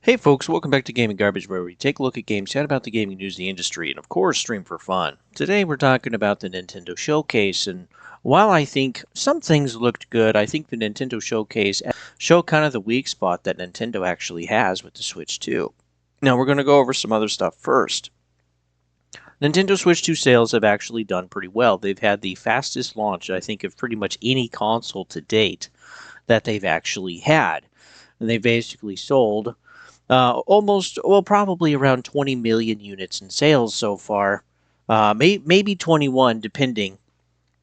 Hey folks, welcome back to Gaming Garbage, where we take a look at games, chat about the gaming news, the industry, and of course stream for fun. Today we're talking about the Nintendo Showcase, and while I think some things looked good, I think the Nintendo Showcase show kind of the weak spot that Nintendo actually has with the Switch 2. Now we're going to go over some other stuff first. Nintendo Switch 2 sales have actually done pretty well. They've had the fastest launch, I think, of pretty much any console to date that they've actually had. And they basically sold probably around 20 million units in sales so far. Maybe 21, depending,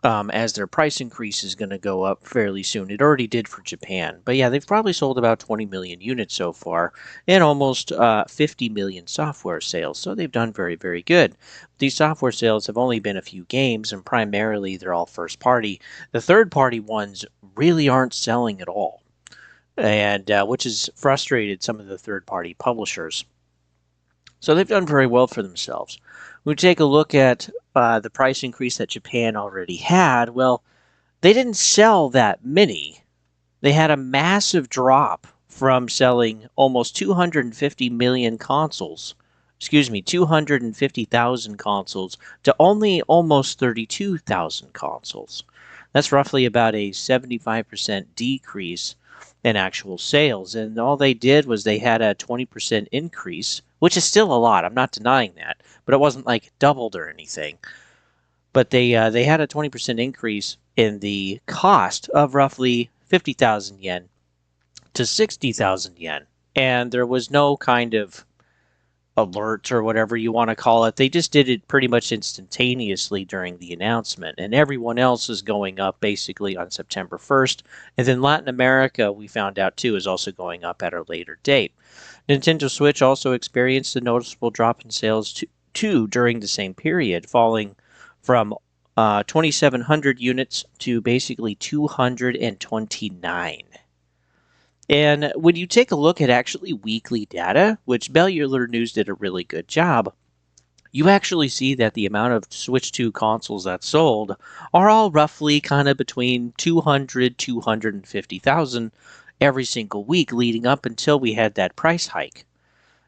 as their price increase is going to go up fairly soon. It already did for Japan. But yeah, they've probably sold about 20 million units so far and almost 50 million software sales. So they've done very, very good. These software sales have only been a few games, and primarily they're all first party. The third party ones really aren't selling at all, and which has frustrated some of the third-party publishers. So they've done very well for themselves. We take a look at the price increase that Japan already had. Well, they didn't sell that many. They had a massive drop from selling almost 250 million consoles. Excuse me, 250,000 consoles to only almost 32,000 consoles. That's roughly about a 75% decrease in actual sales. And all they did was they had a 20% increase, which is still a lot. I'm not denying that, but it wasn't like doubled or anything. But they had a 20% increase in the cost of roughly 50,000 yen to 60,000 yen. And there was no kind of alert or whatever you want to call it. They just did it pretty much instantaneously during the announcement, and everyone else is going up basically on September 1st. And then Latin America, we found out too, is also going up at a later date. Nintendo Switch also experienced a noticeable drop in sales too during the same period, falling from 2,700 units to basically 229. And when you take a look at actually weekly data, which Bellular News did a really good job, you actually see that the amount of Switch 2 consoles that sold are all roughly kind of between 200, 250,000 every single week leading up until we had that price hike.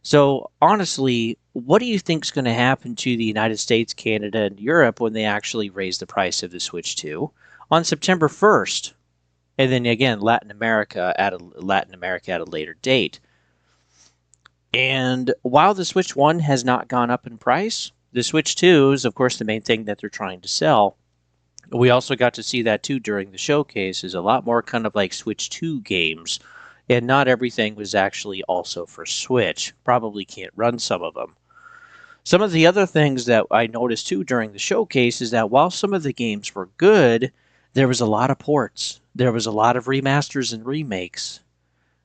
So honestly, what do you think is going to happen to the United States, Canada, and Europe when they actually raise the price of the Switch 2 on September 1st? And then again, Latin America at a later date. And while the Switch 1 has not gone up in price, the Switch 2 is, of course, the main thing that they're trying to sell. We also got to see that too during the showcase, is a lot more kind of like Switch 2 games. And not everything was actually also for Switch. Probably can't run some of them. Some of the other things that I noticed too during the showcase is that while some of the games were good, there was a lot of ports. There was a lot of remasters and remakes.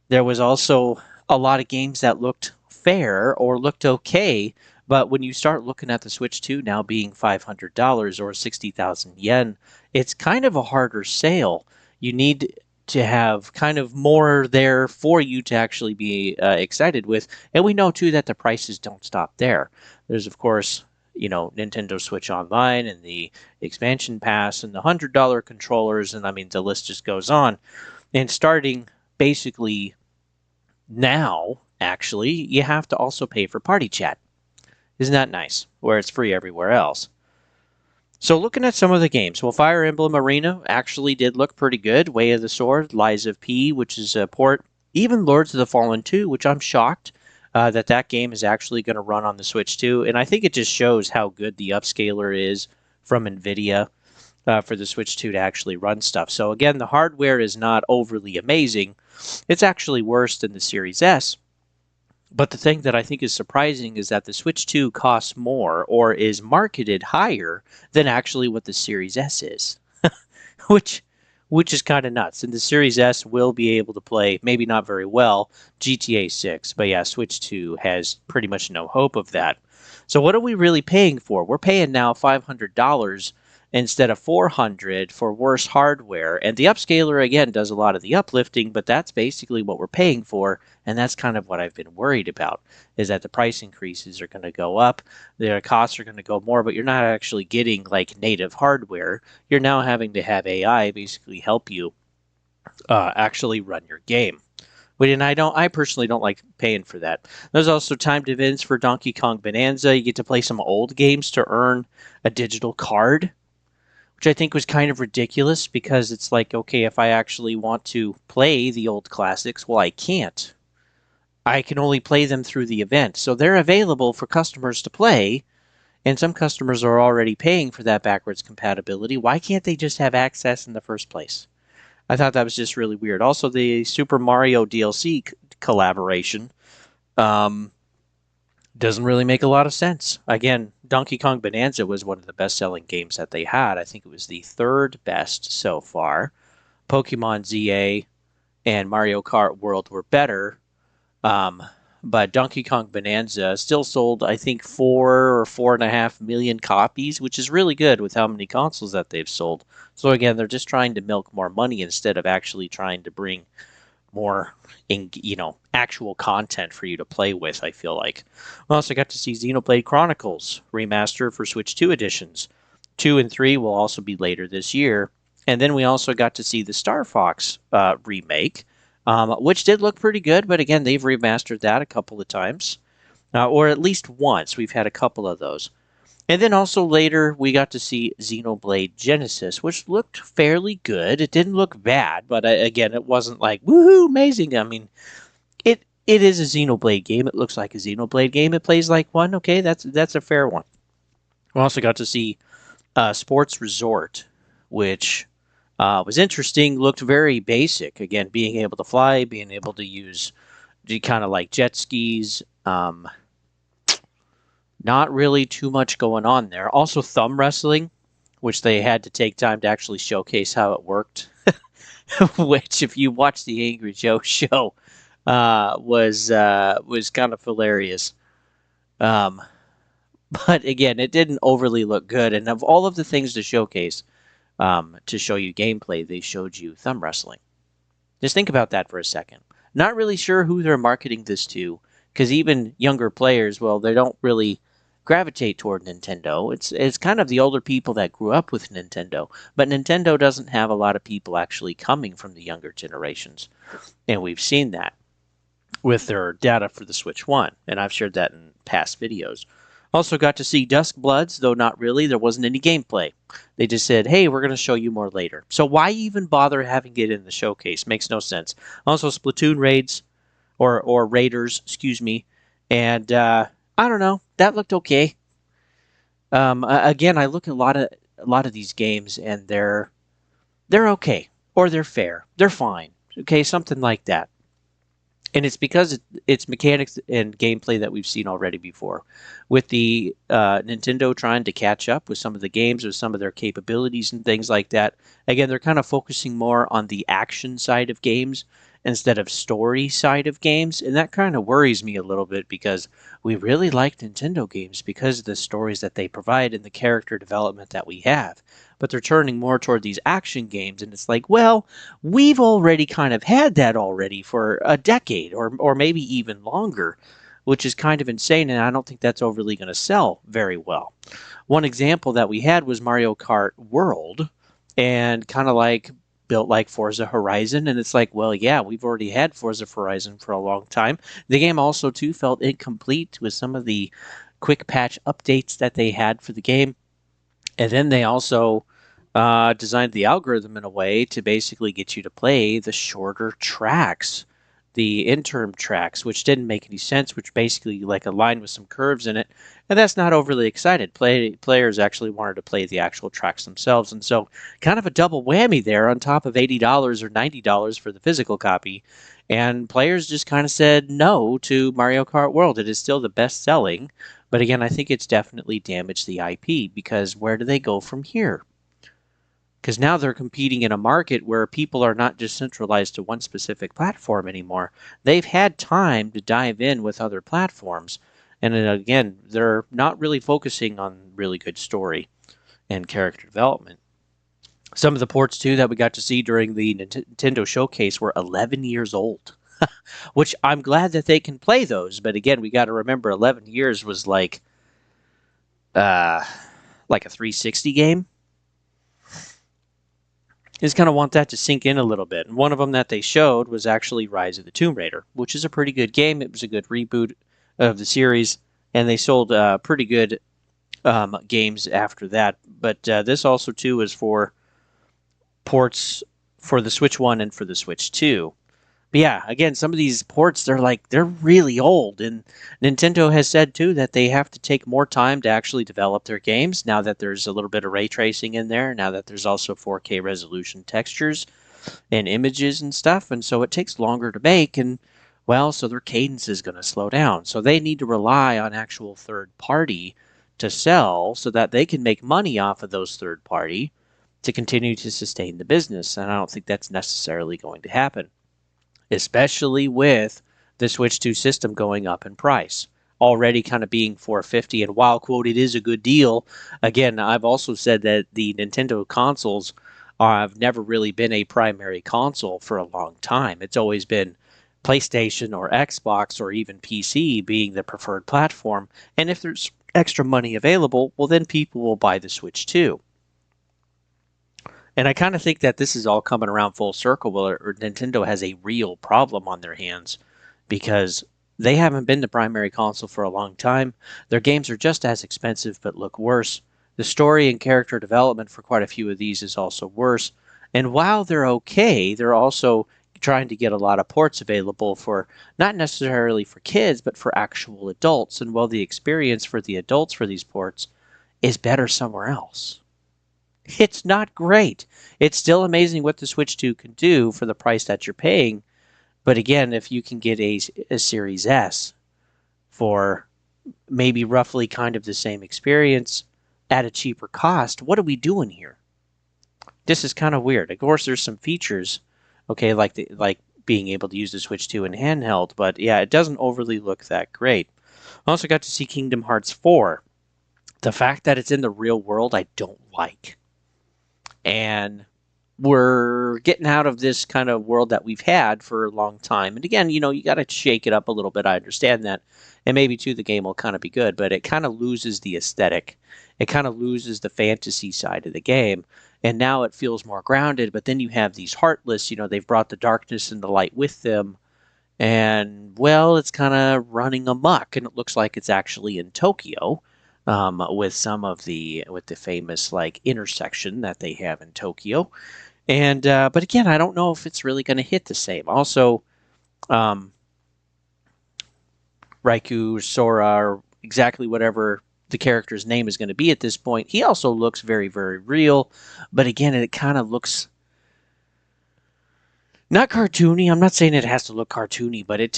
There was also a lot of games that looked fair or looked okay, but when you start looking at the Switch 2 now being $500 or 60,000 yen, it's kind of a harder sale. You need to have kind of more there for you to actually be excited with. And we know too that the prices don't stop there. There's, of course, Nintendo Switch Online and the expansion pass and the $100 controllers, and I mean the list just goes on. And starting basically now, actually, you have to also pay for Party Chat. Isn't that nice? Where it's free everywhere else. So looking at some of the games, well, Fire Emblem Arena actually did look pretty good. Way of the Sword, Lies of P, which is a port. Even Lords of the Fallen 2, which I'm shocked that game is actually going to run on the Switch 2. And I think it just shows how good the upscaler is from NVIDIA for the Switch 2 to actually run stuff. So again, the hardware is not overly amazing. It's actually worse than the Series S. But the thing that I think is surprising is that the Switch 2 costs more or is marketed higher than actually what the Series S is, which is kind of nuts. And the Series S will be able to play, maybe not very well, GTA 6. But yeah, Switch 2 has pretty much no hope of that. So what are we really paying for? We're paying now $500 instead of $400 for worse hardware. And the upscaler, again, does a lot of the uplifting, but that's basically what we're paying for. And that's kind of what I've been worried about, is that the price increases are going to go up, their costs are going to go more, but you're not actually getting like native hardware. You're now having to have AI basically help you actually run your game. And I personally don't like paying for that. There's also timed events for Donkey Kong Bonanza. You get to play some old games to earn a digital card, which I think was kind of ridiculous because it's like, okay, if I actually want to play the old classics, well, I can't. I can only play them through the event. So they're available for customers to play, and some customers are already paying for that backwards compatibility. Why can't they just have access in the first place? I thought that was just really weird. Also, the Super Mario DLC collaboration um, doesn't really make a lot of sense. Again, Donkey Kong Bonanza was one of the best selling games that they had. I think it was the third best so far. Pokemon ZA and Mario Kart World were better. Um, but Donkey Kong Bonanza still sold, I think, 4 or 4.5 million copies, which is really good with how many consoles that they've sold. So again, they're just trying to milk more money instead of actually trying to bring more, actual content for you to play with. I feel like. We also got to see Xenoblade Chronicles remaster for Switch 2 editions. 2 and 3 will also be later this year. And then we also got to see the Star Fox remake, which did look pretty good. But again, they've remastered that a couple of times, or at least once. We've had a couple of those. And then also later, we got to see Xenoblade Genesis, which looked fairly good. It didn't look bad, but again, it wasn't like, woohoo, amazing. I mean, it is a Xenoblade game. It looks like a Xenoblade game. It plays like one. Okay, that's a fair one. We also got to see Sports Resort, which was interesting. Looked very basic. Again, being able to fly, being able to use kind of like jet skis. Not really too much going on there. Also, thumb wrestling, which they had to take time to actually showcase how it worked. Which, if you watch the Angry Joe show, was kind of hilarious. Um, but again, it didn't overly look good. And of all of the things to showcase, to show you gameplay, they showed you thumb wrestling. Just think about that for a second. Not really sure who they're marketing this to, because even younger players, well, they don't really gravitate toward Nintendo. It's kind of the older people that grew up with Nintendo, but Nintendo doesn't have a lot of people actually coming from the younger generations, and we've seen that with their data for the Switch 1, and I've shared that in past videos. Also got to see Dusk Bloods, though not really. There wasn't any gameplay. They just said, hey, we're going to show you more later. So why even bother having it in the showcase? Makes no sense. Also, Splatoon raids, or raiders, excuse me. And I don't know. That looked okay. Again, I look at a lot of these games, and they're okay. Or they're fair. They're fine. Okay, something like that. And it's because it's mechanics and gameplay that we've seen already before. With the Nintendo trying to catch up with some of the games, with some of their capabilities and things like that, again, they're kind of focusing more on the action side of games instead of story side of games. And that kind of worries me a little bit because we really like Nintendo games because of the stories that they provide and the character development that we have. But they're turning more toward these action games, and it's like, well, we've already kind of had that already for a decade or maybe even longer, which is kind of insane, and I don't think that's overly going to sell very well. One example that we had was Mario Kart World, and kind of like built like Forza Horizon, and it's like, well, yeah, we've already had Forza Horizon for a long time. The game also too felt incomplete with some of the quick patch updates that they had for the game. And then they also designed the algorithm in a way to basically get you to play the shorter tracks, the interim tracks, which didn't make any sense, which basically like a line with some curves in it. And that's not overly excited. Players actually wanted to play the actual tracks themselves. And so kind of a double whammy there on top of $80 or $90 for the physical copy. And players just kind of said no to Mario Kart World. It is still the best selling, but again, I think it's definitely damaged the IP because where do they go from here? Because now they're competing in a market where people are not just centralized to one specific platform anymore. They've had time to dive in with other platforms. And then again, they're not really focusing on really good story and character development. Some of the ports, too, that we got to see during the Nintendo showcase were 11 years old, which I'm glad that they can play those. But again, we got to remember 11 years was uh, like a 360 game. Just kind of want that to sink in a little bit. And one of them that they showed was actually Rise of the Tomb Raider, which is a pretty good game. It was a good reboot of the series, and they sold pretty good games after that. But this also too is for ports for the Switch 1 and for the Switch 2. But yeah, again, some of these ports they're really old, and Nintendo has said too that they have to take more time to actually develop their games now that there's a little bit of ray tracing in there, now that there's also 4K resolution textures and images and stuff, and so it takes longer to make, and well, so their cadence is going to slow down. So they need to rely on actual third party to sell so that they can make money off of those third party to continue to sustain the business. And I don't think that's necessarily going to happen, especially with the Switch 2 system going up in price. Already kind of being $450, and while quote it is a good deal, again I've also said that the Nintendo consoles have never really been a primary console for a long time. It's always been PlayStation or Xbox or even PC being the preferred platform, and if there's extra money available, well then people will buy the Switch 2. And I kind of think that this is all coming around full circle where Nintendo has a real problem on their hands because they haven't been the primary console for a long time. Their games are just as expensive but look worse. The story and character development for quite a few of these is also worse. And while they're okay, they're also trying to get a lot of ports available for not necessarily for kids but for actual adults. And while the experience for the adults for these ports is better somewhere else, it's not great. It's still amazing what the Switch 2 can do for the price that you're paying. But again, if you can get a Series S for maybe roughly kind of the same experience at a cheaper cost, what are we doing here? This is kind of weird. Of course, there's some features, okay, like being able to use the Switch 2 in handheld, but yeah, it doesn't overly look that great. I also got to see Kingdom Hearts 4. The fact that it's in the real world, I don't like. And we're getting out of this kind of world that we've had for a long time. And again, you got to shake it up a little bit. I understand that. And maybe too, the game will kind of be good, but it kind of loses the aesthetic. It kind of loses the fantasy side of the game. And now it feels more grounded, but then you have these Heartless, they've brought the darkness and the light with them. And well, it's kind of running amok, and it looks like it's actually in Tokyo. With with the famous like intersection that they have in Tokyo, and but again, I don't know if it's really going to hit the same. Also, um, Raikou, Sora, or exactly whatever the character's name is going to be at this point, he also looks very, very real. But again, it kind of looks not cartoony. I'm not saying it has to look cartoony, but it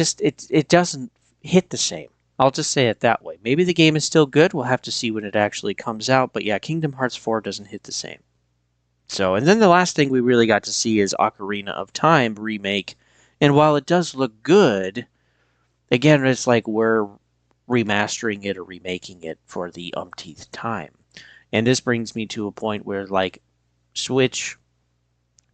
doesn't hit the same. I'll just say it that way. Maybe the game is still good. We'll have to see when it actually comes out. But yeah, Kingdom Hearts 4 doesn't hit the same. So, and then the last thing we really got to see is Ocarina of Time remake. And while it does look good, again, it's like we're remastering it or remaking it for the umpteenth time. And this brings me to a point where, like, Switch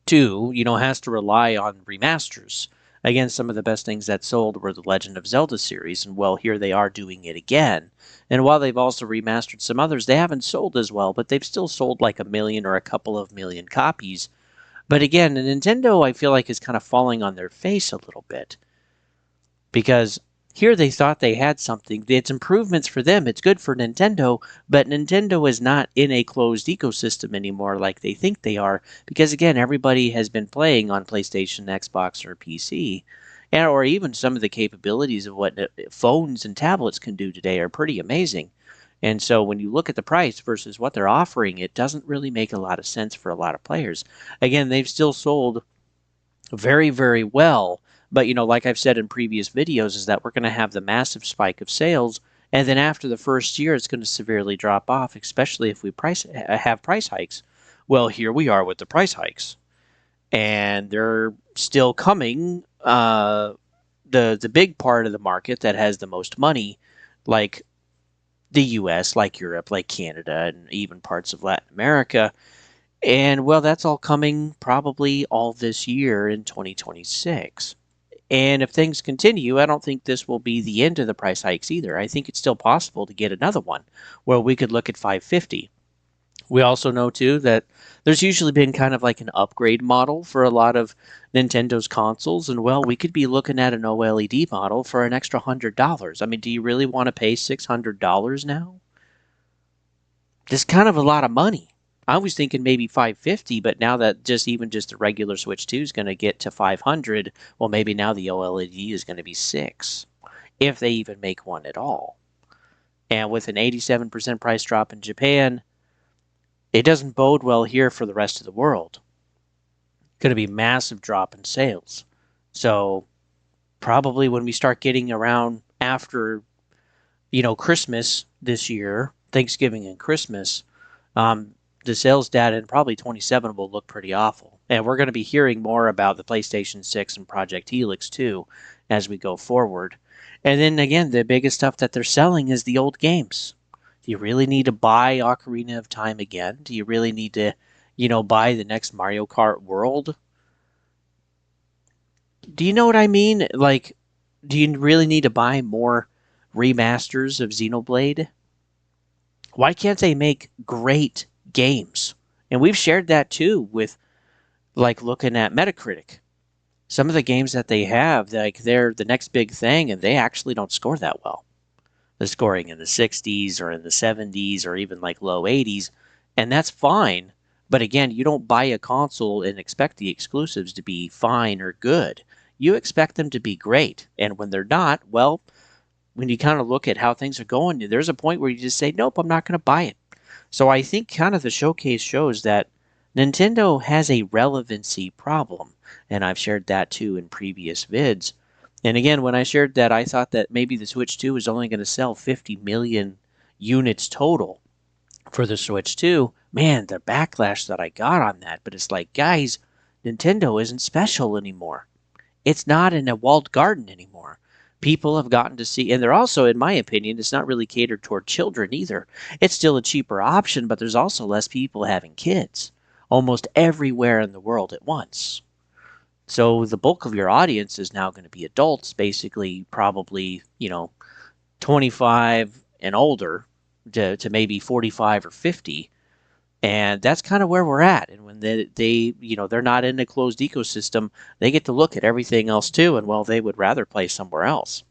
2, has to rely on remasters. Again, some of the best things that sold were the Legend of Zelda series, and well, here they are doing it again. And while they've also remastered some others, they haven't sold as well, but they've still sold like a million or a couple of million copies. But again, Nintendo, I feel like, is kind of falling on their face a little bit. Because here they thought they had something. It's improvements for them. It's good for Nintendo, but Nintendo is not in a closed ecosystem anymore like they think they are. Because again, everybody has been playing on PlayStation, Xbox, or PC. Or even some of the capabilities of what phones and tablets can do today are pretty amazing. And so when you look at the price versus what they're offering, it doesn't really make a lot of sense for a lot of players. Again, they've still sold very, very well. But, like I've said in previous videos, is that we're going to have the massive spike of sales. And then after the first year, it's going to severely drop off, especially if we have price hikes. Well, here we are with the price hikes. And they're still coming. The big part of the market that has the most money, like the US, like Europe, like Canada, and even parts of Latin America. And well, that's all coming probably all this year in 2026. And if things continue, I don't think this will be the end of the price hikes either. I think it's still possible to get another one where we could look at 550. We also know too that there's usually been kind of like an upgrade model for a lot of Nintendo's consoles, and well, we could be looking at an OLED model for an extra $100. I mean, do you really want to pay $600 now? That's kind of a lot of money. I was thinking maybe 550, but now that just the regular Switch 2 is going to get to 500, well, maybe now the OLED is going to be 6, if they even make one at all. And with an 87% price drop in Japan, it doesn't bode well here for the rest of the world. Going to be massive drop in sales. So probably when we start getting around after Christmas this year, Thanksgiving and Christmas, um, the sales data in probably 27 will look pretty awful. And we're going to be hearing more about the PlayStation 6 and Project Helix too as we go forward. And then again, the biggest stuff that they're selling is the old games. Do you really need to buy Ocarina of Time again? Do you really need to, buy the next Mario Kart World? Do you know what I mean? Like, do you really need to buy more remasters of Xenoblade? Why can't they make great games? And we've shared that too with like looking at Metacritic. Some of the games that they have, like they're the next big thing, and they actually don't score that well. They're scoring in the 60s or in the 70s or even like low 80s, and that's fine. But again, you don't buy a console and expect the exclusives to be fine or good. You expect them to be great, and when they're not, well, when you kind of look at how things are going, there's a point where you just say, nope, I'm not going to buy it. So I think kind of the showcase shows that Nintendo has a relevancy problem, and I've shared that too in previous vids. And again, when I shared that, I thought that maybe the Switch 2 is only going to sell 50 million units total for the Switch 2. Man, the backlash that I got on that, but it's like, guys, Nintendo isn't special anymore. It's not in a walled garden anymore. People have gotten to see, and they're also, in my opinion, it's not really catered toward children either. It's still a cheaper option, but there's also less people having kids almost everywhere in the world at once. So the bulk of your audience is now going to be adults, basically, probably, 25 and older to maybe 45 or 50. And that's kind of where we're at. And when they're not in a closed ecosystem, they get to look at everything else too. And well, they would rather play somewhere else,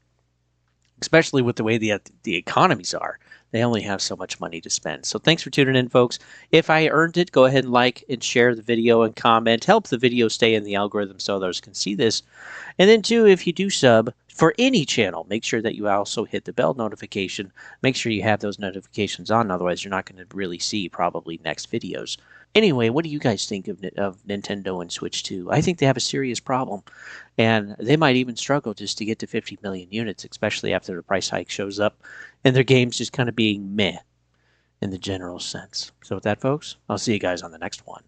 especially with the way the economies are. They only have so much money to spend. So thanks for tuning in, folks. If I earned it, go ahead and like and share the video and comment. Help the video stay in the algorithm so others can see this. And then, too, if you do sub for any channel, make sure that you also hit the bell notification. Make sure you have those notifications on. Otherwise, you're not going to really see probably next videos. Anyway, what do you guys think of Nintendo and Switch 2? I think they have a serious problem, and they might even struggle just to get to 50 million units, especially after the price hike shows up and their games just kind of being meh in the general sense. So with that, folks, I'll see you guys on the next one.